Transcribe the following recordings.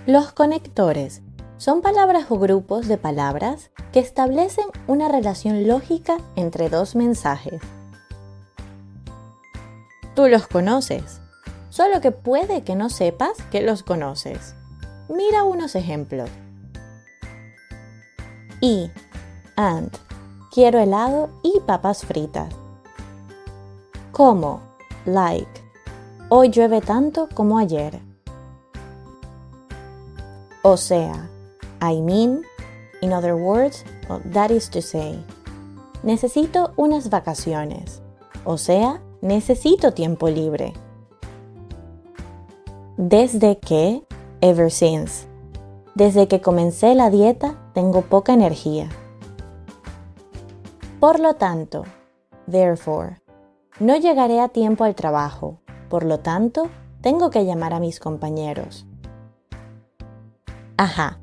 Los conectores son palabras o grupos de palabras que establecen una relación lógica entre dos mensajes. Tú los conoces, solo que puede que no sepas que los conoces. Mira unos ejemplos. And, quiero helado y papas fritas. Como, like, hoy llueve tanto como ayer. O sea, I mean, in other words, that is to say. Necesito unas vacaciones. O sea, necesito tiempo libre. Desde que, ever since. Desde que comencé la dieta, tengo poca energía. Por lo tanto, therefore. No llegaré a tiempo al trabajo. Por lo tanto, tengo que llamar a mis compañeros. Ajá.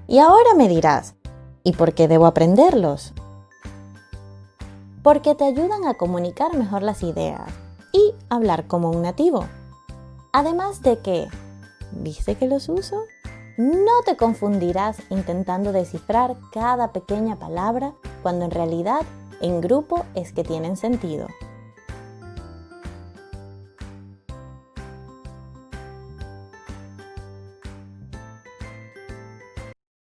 Y ahora me dirás, ¿y por qué debo aprenderlos? Porque te ayudan a comunicar mejor las ideas y hablar como un nativo. Además de que, ¿viste que los uso? No te confundirás intentando descifrar cada pequeña palabra cuando en realidad en grupo es que tienen sentido.